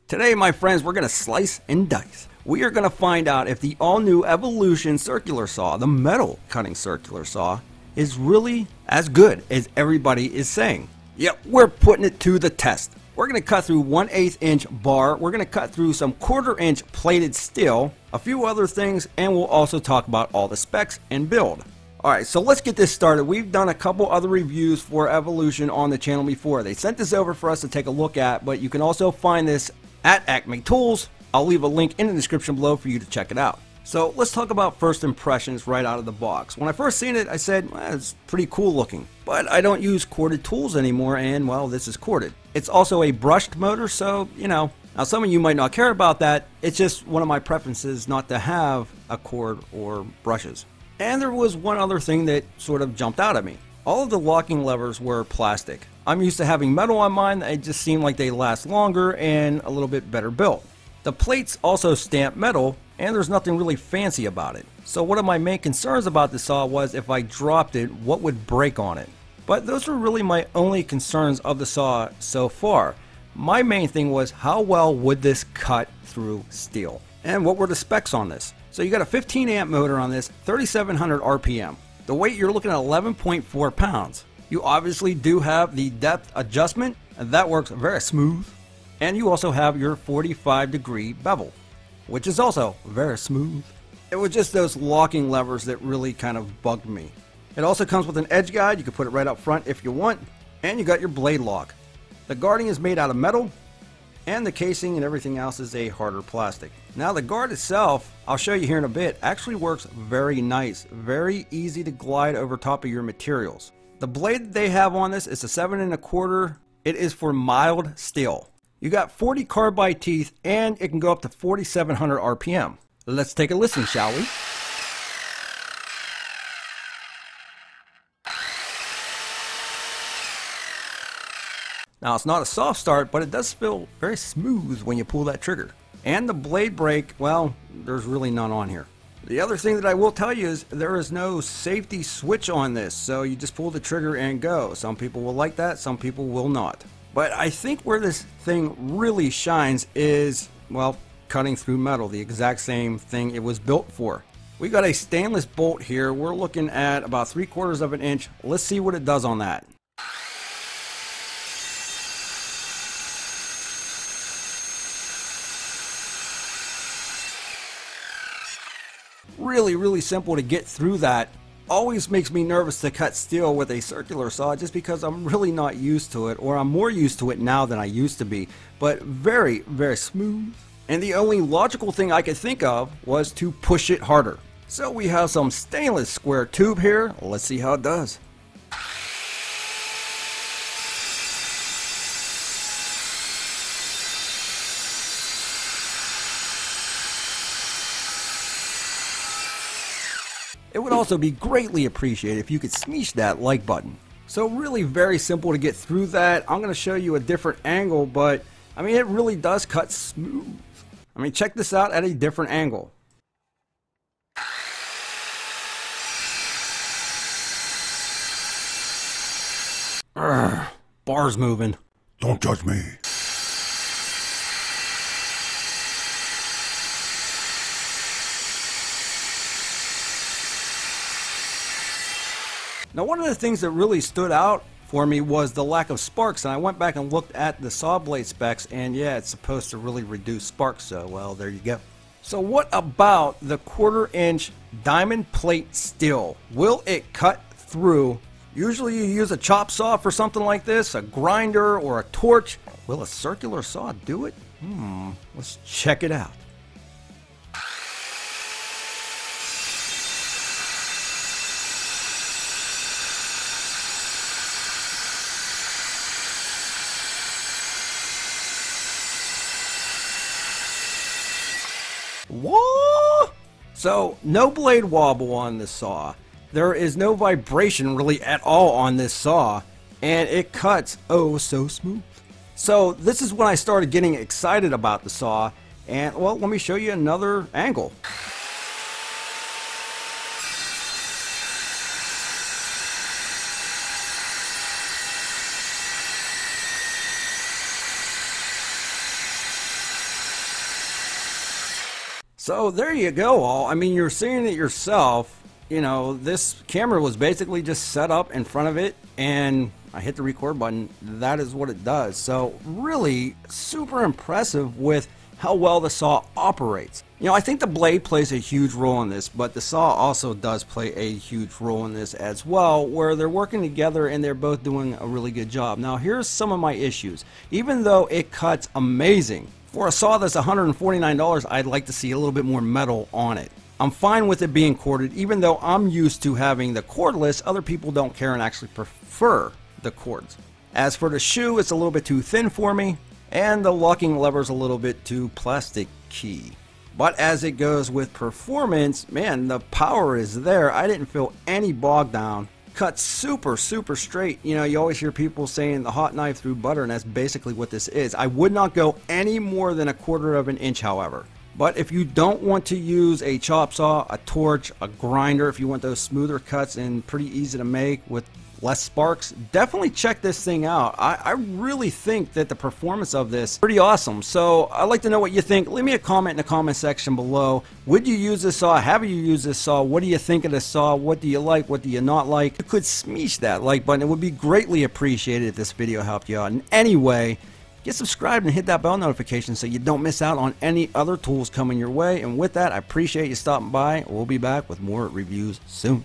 Today, my friends, we're going to slice and dice. We are going to find out if the all-new Evolution circular saw, the metal cutting circular saw, is really as good as everybody is saying. Yep, we're putting it to the test. We're going to cut through 1/8 inch bar, we're going to cut through some 1/4 inch plated steel, a few other things, and we'll also talk about all the specs and build. Alright, so let's get this started. We've done a couple other reviews for Evolution on the channel before. They sent this over for us to take a look at, but you can also find this at Acme Tools. I'll leave a link in the description below for you to check it out. So let's talk about first impressions right out of the box. When I first seen it, I said, well, it's pretty cool looking. But I don't use corded tools anymore, and well, this is corded. It's also a brushed motor, so, you know, now some of you might not care about that. It's just one of my preferences not to have a cord or brushes. And there was one other thing that sort of jumped out at me. All of the locking levers were plastic. I'm used to having metal on mine. It just seemed like they last longer and a little bit better built. The plates also stamp metal, and there's nothing really fancy about it. So one of my main concerns about the saw was if I dropped it, what would break on it? But those were really my only concerns of the saw so far. My main thing was how well would this cut through steel? And what were the specs on this? So you got a 15 amp motor on this, 3700 RPM. The weight, you're looking at 11.4 pounds. You obviously do have the depth adjustment, and that works very smooth. And you also have your 45-degree bevel, which is also very smooth. It was just those locking levers that really kind of bugged me. It also comes with an edge guide. You can put it right up front if you want, and you got your blade lock. The guarding is made out of metal, and the casing and everything else is a harder plastic. Now the guard itself, I'll show you here in a bit, actually works very nice. Very easy to glide over top of your materials. The blade that they have on this is a 7 1/4. It is for mild steel. You got 40 carbide teeth, and it can go up to 4700 RPM. Let's take a listen, shall we? Now it's not a soft start, but it does feel very smooth when you pull that trigger. And the blade brake, well, there's really none on here. The other thing that I will tell you is there is no safety switch on this, so you just pull the trigger and go. Some people will like that, some people will not. But I think where this thing really shines is, well, cutting through metal, the exact same thing it was built for. We got a stainless bolt here. We're looking at about 3/4 of an inch. Let's see what it does on that. Really simple to get through that. Always makes me nervous to cut steel with a circular saw just because I'm really not used to it, or I'm more used to it now than I used to be. But very smooth. And the only logical thing I could think of was to push it harder. So we have some stainless square tube here. Let's see how it does. It would also be greatly appreciated if you could smash that like button. So really very simple to get through that. I'm going to show you a different angle, but I mean it really does cut smooth. I mean check this out at a different angle. Bar's moving. Don't judge me. Now one of the things that really stood out for me was the lack of sparks, and I went back and looked at the saw blade specs, and yeah, it's supposed to really reduce sparks, so well, there you go. So what about the 1/4 inch diamond plate steel? Will it cut through? Usually you use a chop saw for something like this, a grinder or a torch. Will a circular saw do it? Let's check it out. What? So no blade wobble on this saw. There is no vibration really at all on this saw, and it cuts oh so smooth. So this is when I started getting excited about the saw, and well, let me show you another angle. So there you go, all. I mean, you're seeing it yourself. You know, this camera was basically just set up in front of it, and I hit the record button. That is what it does. So really super impressive with how well the saw operates. You know, I think the blade plays a huge role in this, but the saw also does play a huge role in this as well, where they're working together and they're both doing a really good job. Now, here's some of my issues. Even though it cuts amazing, for a saw that's $149, I'd like to see a little bit more metal on it. I'm fine with it being corded, even though I'm used to having the cordless. Other people don't care and actually prefer the cords. As for the shoe, it's a little bit too thin for me, and the locking lever's a little bit too plasticky. But as it goes with performance, man, the power is there. I didn't feel any bog down. Cut super straight. You know, you always hear people saying the hot knife through butter, and that's basically what this is. I would not go any more than 1/4 of an inch, however. But if you don't want to use a chop saw, a torch, a grinder, if you want those smoother cuts and pretty easy to make with less sparks, definitely check this thing out. I really think that the performance of this is pretty awesome. So I'd like to know what you think. Leave me a comment in the comment section below. Would you use this saw? Have you used this saw? What do you think of this saw? What do you like? What do you not like? You could smash that like button. It would be greatly appreciated if this video helped you out in any way. Get subscribed and hit that bell notification so you don't miss out on any other tools coming your way. And with that, I appreciate you stopping by. We'll be back with more reviews soon.